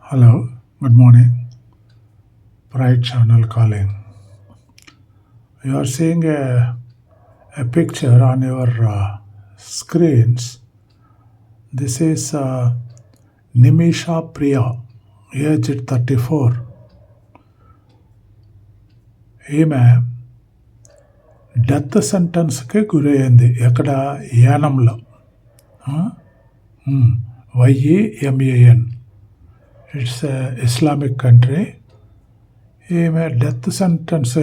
Hello, good morning. Pride Channel calling. You are seeing a picture on your screens. This is Nimisha Priya, aged 34. ఈమె death సెంటెన్స్కి గురైంది. ఎక్కడ? యానంలో. YEMAN. It's Islamic country. ఈమె death sentence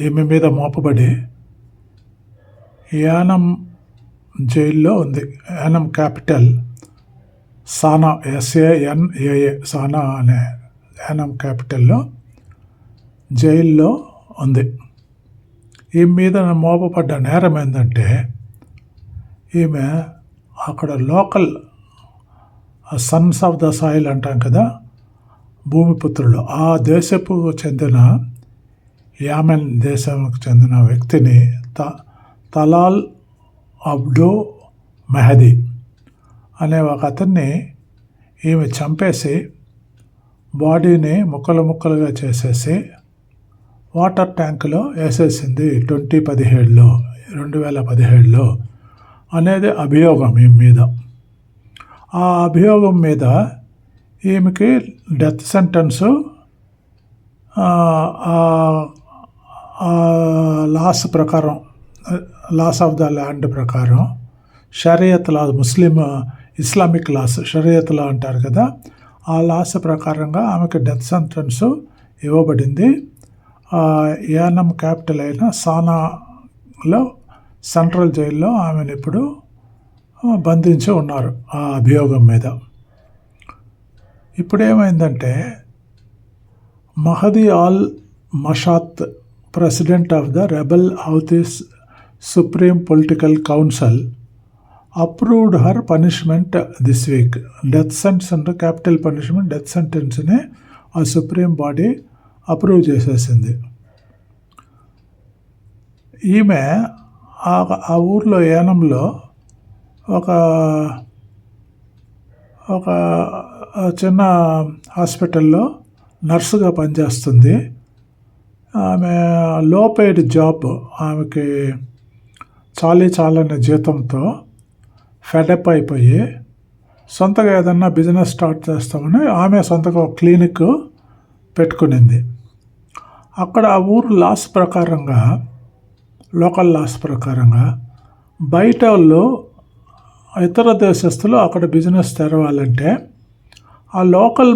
ఈమె మీద మోపబడి యానం జైల్లో ఉంది. యానం క్యాపిటల్ సానా, SANAA, సానా అనే యానం క్యాపిటల్లో జైల్లో ఉంది. ఈమె మీద మోపబడ్డ నేరం ఏంటంటే, ఈమె అక్కడ local Sons of the soil అంటాం కదా, భూమిపుత్రులు, ఆ దేశపు చెందిన యామెన్ దేశంకు చెందిన వ్యక్తిని తలాల్ అబ్డో మెహదీ అనే ఒక అతన్ని ఈమె చంపేసి బాడీని ముక్కలు ముక్కలుగా చేసేసి వాటర్ ట్యాంకులో వేసేసింది 2017లో అనేది అభియోగం ఈమె మీద. ఆ అభియోగం మీద ఈమెకి డెత్ సెంటెన్సు లాస్ ప్రకారం, లాస్ ఆఫ్ ద ల్యాండ్ ప్రకారం, షరియత్ లా, ఇస్లామిక్ లాస్, షరియత్ లా అంటారు కదా, ఆ లాస్ ప్రకారంగా ఆమెకి డెత్ సెంటెన్సు ఇవ్వబడింది. యానం క్యాపిటల్ అయిన సానాలో సెంట్రల్ జైల్లో ఆమెను ఇప్పుడు బంధించి ఉన్నారు ఆ అభియోగం మీద. ఇప్పుడు ఏమైందంటే, Mahdi al Mashat, president of the rebel Houthis supreme political council, approved her punishment this week. Death sentence అంటే క్యాపిటల్ పనిష్మెంట్, డెత్ సెంటెన్స్ని ఆ సుప్రీం బాడీ అప్రూవ్ చేసేసింది. ఈమె ఆ ఊర్లో యానంలో ఒక చిన్న హాస్పిటల్లో నర్సుగా పనిచేస్తుంది. ఆమె లో పెయిడ్ జాబ్, ఆమెకి చాలని జీతంతో ఫెడప్ అయిపోయి సొంతగా ఏదన్నా బిజినెస్ స్టార్ట్ చేస్తామని ఆమె సొంతగా ఒక క్లినిక్ పెట్టుకునింది. అక్కడ ఆ ఊరు లాస్ ప్రకారంగా, లోకల్ లాస్ ప్రకారంగా బయట వాళ్ళు, ఇతర దేశస్తులు అక్కడ బిజినెస్ తెరవాలంటే ఆ లోకల్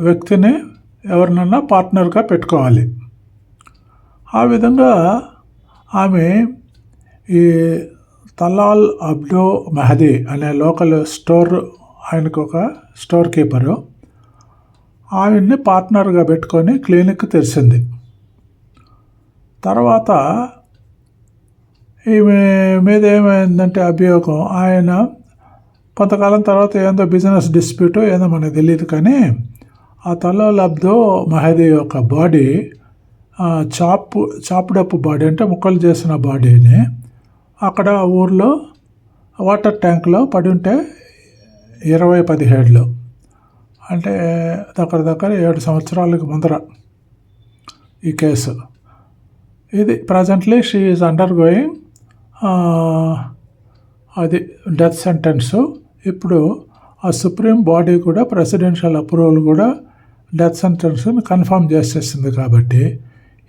వ్యక్తిని ఎవరినన్నా పార్ట్నర్గా పెట్టుకోవాలి. ఆ విధంగా ఆమె ఈ తలాల్ అబ్డో మెహదీ అనే లోకల్ ఆయనకు ఒక స్టోర్ కీపరు, ఆమెని పార్ట్నర్గా పెట్టుకొని క్లినిక్ తెరిచింది. తర్వాత ఈమె మీద ఏమైందంటే అభియోగం, ఆయన కొంతకాలం తర్వాత ఏందో బిజినెస్ డిస్ప్యూట్ ఏదో మనకు తెలియదు, కానీ ఆ తలాల్ అబ్డో మెహదీ యొక్క బాడీ, చాప్డప్ బాడీ అంటే ముక్కలు చేసిన బాడీని అక్కడ ఊర్లో వాటర్ ట్యాంక్లో పడి ఉంటే 2017లో, అంటే దగ్గర 7 సంవత్సరాలకు ముందర ఈ కేసు. ఇది presently she is under going అది డెత్ సెంటెన్సు. ఇప్పుడు ఆ సుప్రీం బాడీ కూడా ప్రెసిడెన్షియల్ అప్రూవల్ కూడా డెత్ సెంటెన్స్ని కన్ఫర్మ్ చేసేసింది. కాబట్టి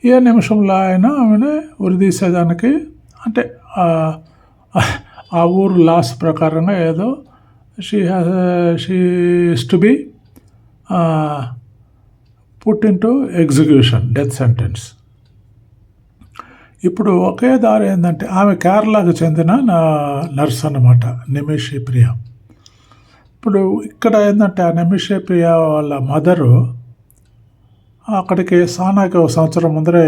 ఏ నిమిషంలో అయినా ఆమెను ఉరిదీసేదానికి, అంటే ఆ ఊరు లాస్ ప్రకారంగా ఏదో she is to be put in to execution, death sentence. ఇప్పుడు ఒకే దారి ఏంటంటే, ఆమె కేరళకు చెందిన నర్స్ అన్నమాట, నిమిషి ప్రియ. ఇప్పుడు ఇక్కడ ఏంటంటే, ఆ నిమిషి ప్రియ వాళ్ళ మదరు అక్కడికి సానాకి 1 సంవత్సరం ముందరే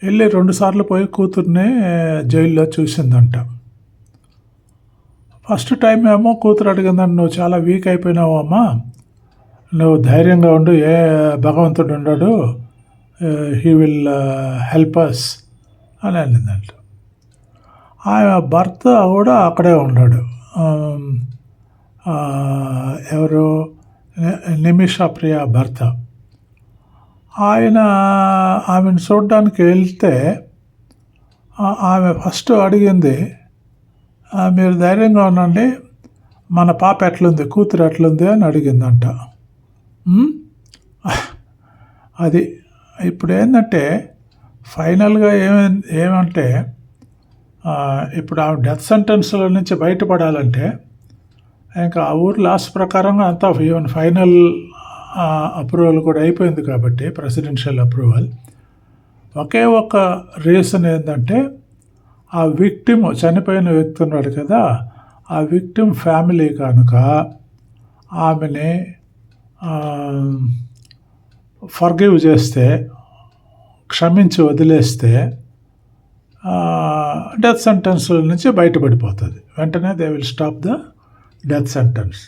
వెళ్ళి 2 సార్లు పోయి కూతుర్ని జైల్లో చూసిందంట. ఫస్ట్ టైం ఏమో కూతురు అడిగిందంటే, నువ్వు చాలా వీక్ అయిపోయినావు అమ్మా, నువ్వు ధైర్యంగా ఉండు, ఏ భగవంతుడు ఉన్నాడు, హీ విల్ హెల్ప్ అస్ అని అనిందంట. ఆయన భర్త కూడా అక్కడే ఉన్నాడు, ఎవరు నిమిషా ప్రియ భర్త. ఆమెను చూడడానికి వెళ్తే ఆమె ఫస్ట్ అడిగింది, మీరు ధైర్యంగా ఉండండి, మన పాప ఎట్లుంది, కూతురు ఎట్లుంది అని అడిగిందంట. అది ఇప్పుడు ఏంటంటే ఫైనల్గా ఏమంటే ఇప్పుడు ఆమె డెత్ సెంటెన్స్ల నుంచి బయటపడాలంటే ఇంకా ఆ ఊరు లాస్ ప్రకారంగా అంతా ఈవెన్ ఫైనల్ అప్రూవల్ కూడా అయిపోయింది కాబట్టి ప్రెసిడెన్షియల్ అప్రూవల్. ఒకే ఒక రీజన్ ఏంటంటే ఆ విక్టిమ్, చనిపోయిన వ్యక్తి ఉన్నాడు కదా, ఆ విక్టిమ్ ఫ్యామిలీ కనుక ఆమెని ఫర్గివ్ చేస్తే, క్షమించి వదిలేస్తే డెత్ సెంటెన్స్ల నుంచి బయటపడిపోతుంది. వెంటనే they will stop the death sentence.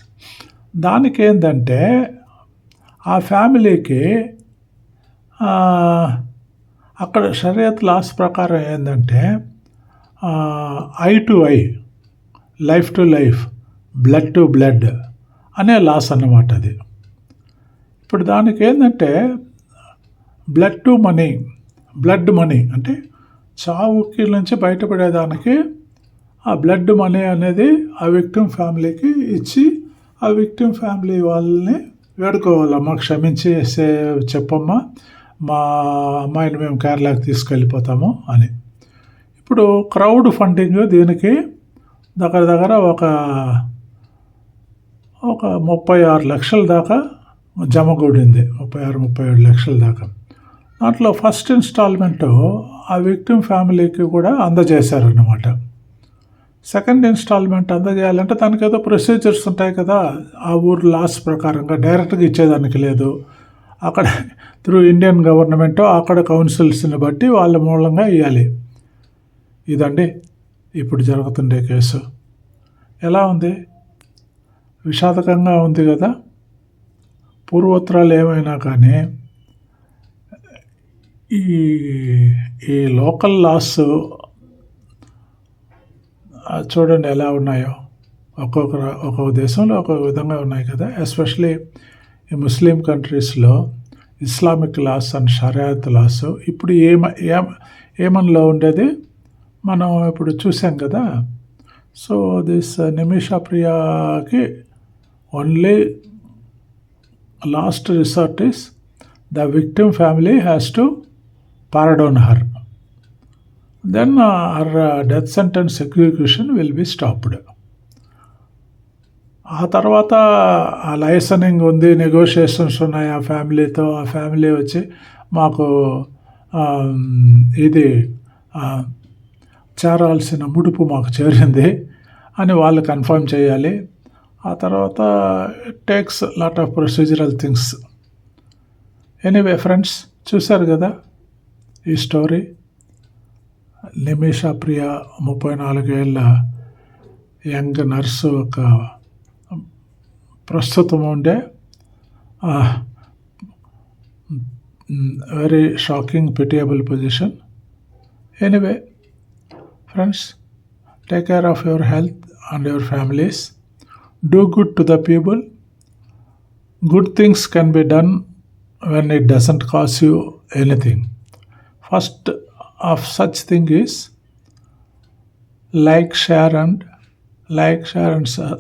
దానికి ఏంటంటే ఆ ఫ్యామిలీకి అక్కడ షరియత్ లాస్ ప్రకారం ఏంటంటే I to I, life to life, blood to blood అనే లాస్ అన్నమాట అది. ఇప్పుడు దానికి ఏంటంటే blood to money, blood money అంటే చావుకి నుంచి బయటపడేదానికి ఆ బ్లడ్ మనీ అనేది ఆ విక్టిమ్ ఫ్యామిలీకి ఇచ్చి ఆ విక్టిమ్ ఫ్యామిలీ వాళ్ళని వేడుకోవాలమ్మా, క్షమించి చెప్పమ్మా, మా అమ్మాయిని మేము కేరళకి తీసుకెళ్ళిపోతాము అని. ఇప్పుడు క్రౌడ్ ఫండింగ్ దీనికి దగ్గర ఒక 36 లక్షల దాకా జమగూడింది, 36-37 లక్షల దాకా. దాంట్లో ఫస్ట్ ఇన్స్టాల్మెంటు ఆ విక్టిమ్ ఫ్యామిలీకి కూడా అందజేశారన్నమాట. సెకండ్ ఇన్స్టాల్మెంట్ అందజేయాలంటే దానికి ఏదో ప్రొసీజర్స్ ఉంటాయి కదా, ఆ ఊరు లాస్ ప్రకారంగా డైరెక్ట్గా ఇచ్చేదానికి లేదు. అక్కడ త్రూ ఇండియన్ గవర్నమెంట్ అక్కడ కౌన్సిల్స్ని బట్టి వాళ్ళ మూలంగా ఇవ్వాలి. ఇదండి ఇప్పుడు జరుగుతుండే కేసు. ఎలా ఉంది? విషాదకంగా ఉంది కదా. పూర్వోత్తరాలు ఏమైనా కానీ ఈ లోకల్ లాస్ చూడండి ఎలా ఉన్నాయో. ఒక్కొక్క దేశంలో ఒక్కొక్క విధంగా ఉన్నాయి కదా. ఎస్పెషలీ ఈ ముస్లిం కంట్రీస్లో ఇస్లామిక్ లాస్ అండ్ షరియత్ లాస్ ఇప్పుడు ఏమన్లో ఉండేది మనం ఇప్పుడు చూసాం కదా. సో దిస్ నిమిషా ప్రియాకి only last resort is the victim family has to pardon her, then her death sentence execution will be stopped. ఆ తర్వాత ఆ లైసనింగ్ ఉంది, నెగోషియేషన్స్ ఉన్నాయి ఆ ఫ్యామిలీతో. ఆ ఫ్యామిలీ వచ్చి మాకు ఇది చేరాల్సిన ముడుపు మాకు చేరింది అని వాళ్ళు కన్ఫర్మ్ చేయాలి. ఆ తర్వాత it takes lot of procedural things. Anyway friends, చూశారు కదా ఈ స్టోరీ. నిమిషా ప్రియ 34 ఏళ్ళ యంగ్ నర్సు ఒక ప్రస్తుతం ఉండే very shocking, pitiable position. Anyway friends, take care of your health and your families. Do good to the people. Good things can be done when it doesn't cost you anything. First of such thing is like, share and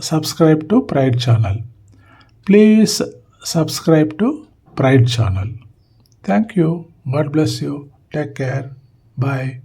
subscribe to Pride channel. Please subscribe to Pride channel. Thank you. God bless you. Take care. Bye.